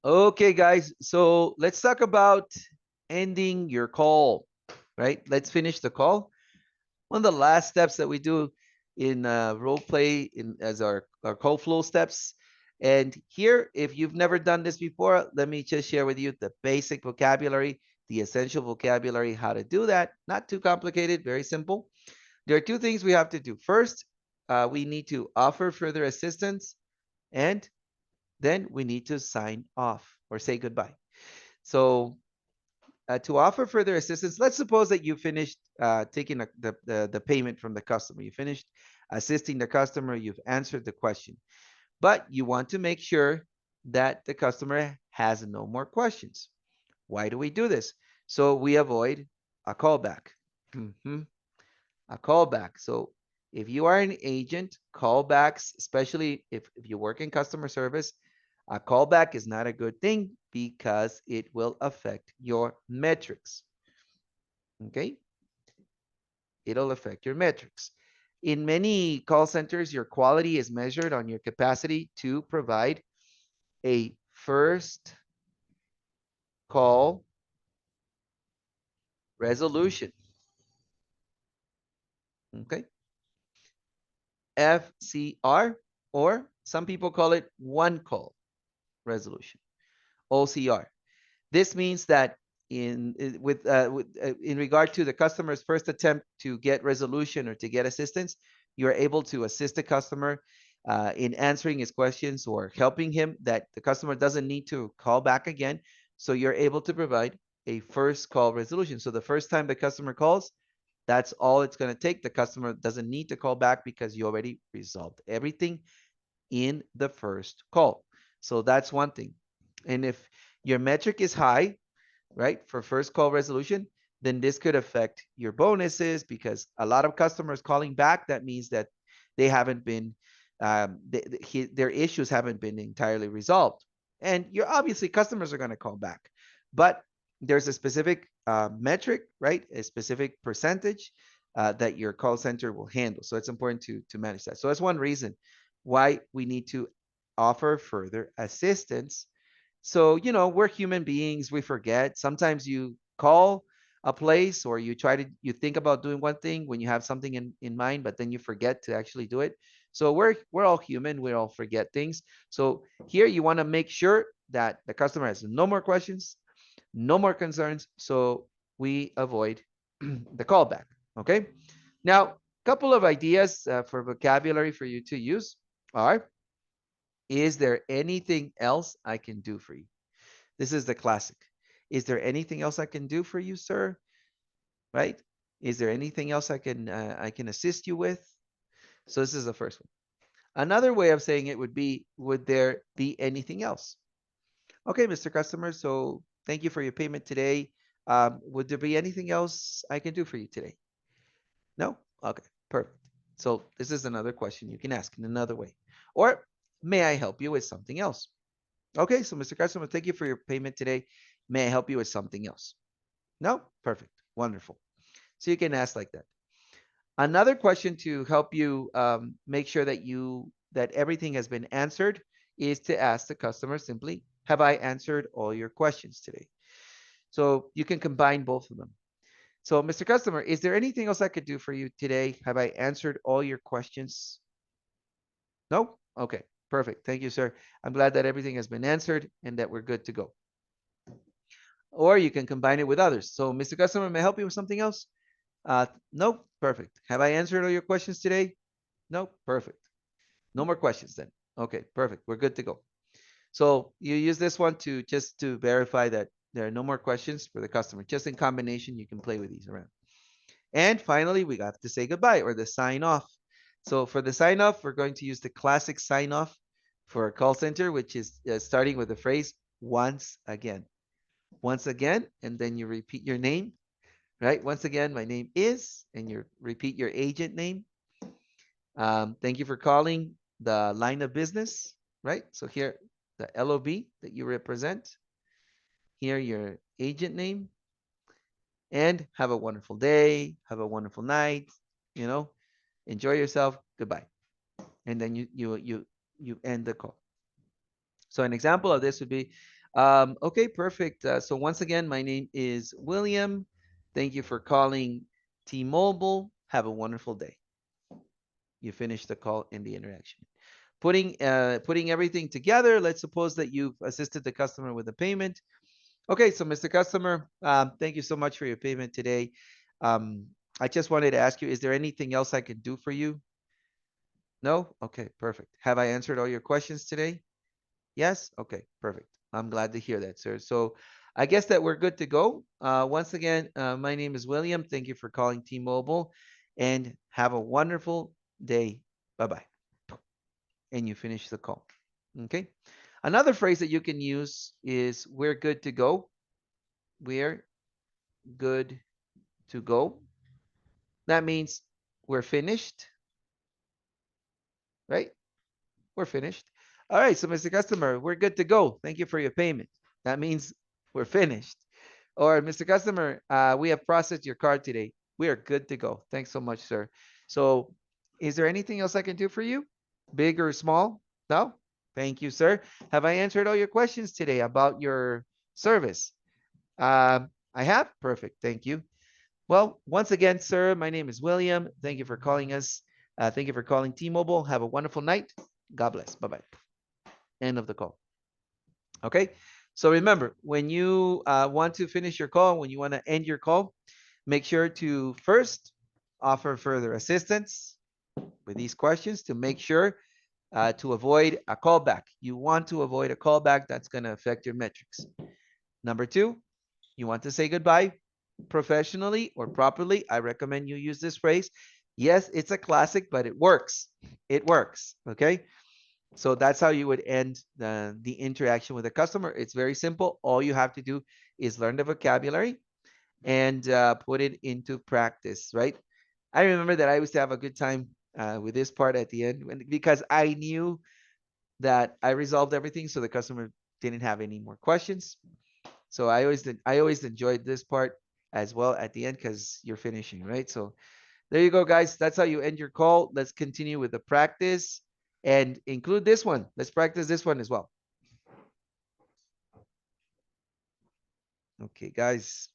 Okay, guys. So let's talk about ending your call, right? Let's finish the call. One of the last steps that we do in role play as our call flow steps. And here, if you've never done this before, let me just share with you the basic vocabulary, the essential vocabulary, how to do that. Not too complicated, very simple. There are two things we have to do. First, we need to offer further assistance, and then we need to sign off or say goodbye. So to offer further assistance, let's suppose that you finished taking the payment from the customer. You finished assisting the customer. You've answered the question, but you want to make sure that the customer has no more questions. Why do we do this? So we avoid a callback. A callback. So if you are an agent, callbacks, especially if you work in customer service, a callback is not a good thing because it will affect your metrics. Okay? It'll affect your metrics. In many call centers, your quality is measured on your capacity to provide a first call resolution. Okay? FCR, or some people call it one call resolution. OCR. This means that in regard to the customer's first attempt to get resolution or to get assistance, you're able to assist the customer in answering his questions or helping him, that the customer doesn't need to call back again. So you're able to provide a first call resolution. So the first time the customer calls, that's all it's going to take. The customer doesn't need to call back because you already resolved everything in the first call. So that's one thing. And if your metric is high, right, for first call resolution, then this could affect your bonuses, because a lot of customers calling back, that means that they haven't been, their issues haven't been entirely resolved. And you're obviously, customers are going to call back, but there's a specific metric, right, a specific percentage that your call center will handle. So it's important to manage that. So that's one reason why we need to offer further assistance. So, we're human beings. We forget. Sometimes you call a place, or you think about doing one thing when you have something in mind, but then you forget to actually do it. So we're all human. We all forget things. So here you want to make sure that the customer has no more questions, no more concerns. So we avoid the callback. Okay. Now, a couple of ideas for vocabulary for you to use are: is there anything else I can do for you? This is the classic. Is there anything else I can do for you, sir? Right? Is there anything else I can assist you with? So this is the first one. Another way of saying it would be: would there be anything else? Okay, Mr. Customer, so thank you for your payment today. Would there be anything else I can do for you today? No? Okay, perfect. So this is another question you can ask in another way. Or, may I help you with something else? Okay, so Mr. Customer, thank you for your payment today. May I help you with something else? No? Perfect. Wonderful. So you can ask like that. Another question to help you make sure that everything has been answered is to ask the customer simply: have I answered all your questions today? So you can combine both of them. So, Mr. Customer, is there anything else I could do for you today? Have I answered all your questions? No? Okay, perfect. Thank you, sir. I'm glad that everything has been answered and that we're good to go. Or you can combine it with others. So, Mr. Customer, may I help you with something else? No? Perfect. Have I answered all your questions today? No? Perfect. No more questions then. Okay, perfect. We're good to go. So you use this one just to verify that there are no more questions for the customer. Just in combination, you can play with these around. And finally, we have to say goodbye, or the sign off. So for the sign off, we're going to use the classic sign off for a call center, which is starting with the phrase once again. Once again, and then you repeat your name, right? Once again, my name is, and you repeat your agent name. Thank you for calling the line of business, right? So here, the LOB that you represent. Here, your agent name. And have a wonderful day. Have a wonderful night. Enjoy yourself. Goodbye. And then you end the call. So an example of this would be, Okay, perfect. So once again, my name is William. Thank you for calling T-Mobile. Have a wonderful day. You finish the call and the interaction. Putting everything together, let's suppose that you've assisted the customer with a payment. Okay, so Mr. Customer, thank you so much for your payment today. I just wanted to ask you, is there anything else I can do for you? No? Okay, perfect. Have I answered all your questions today? Yes? Okay, perfect. I'm glad to hear that, sir. So I guess that we're good to go. Once again, my name is William. Thank you for calling T-Mobile and have a wonderful day. Bye-bye. And you finish the call. Okay. Another phrase that you can use is we're good to go. We're good to go. That means we're finished, right? We're finished. All right, so Mr. Customer, we're good to go. Thank you for your payment. That means we're finished. Or Mr. Customer, we have processed your card today. We are good to go. Thanks so much, sir. So is there anything else I can do for you? Big or small? No? Thank you, sir. Have I answered all your questions today about your service? I have? Perfect. Thank you. Well, once again, sir, my name is William. Thank you for calling us. Thank you for calling T-Mobile. Have a wonderful night. God bless. Bye-bye. End of the call. Okay. So remember, when you want to finish your call, when you want to end your call, make sure to first offer further assistance with these questions to make sure to avoid a callback. You want to avoid a callback that's going to affect your metrics. Number two, you want to say goodbye professionally or properly. I recommend you use this phrase. Yes, it's a classic, but it works. It works. Okay. So that's how you would end the interaction with a customer. It's very simple. All you have to do is learn the vocabulary and put it into practice, right? I remember that I used to have a good time with this part at the end because I knew that I resolved everything, so the customer didn't have any more questions. So I always enjoyed this part as well at the end because you're finishing, right? So there you go, guys. That's how you end your call. Let's continue with the practice and include this one. Let's practice this one as well. Okay, guys.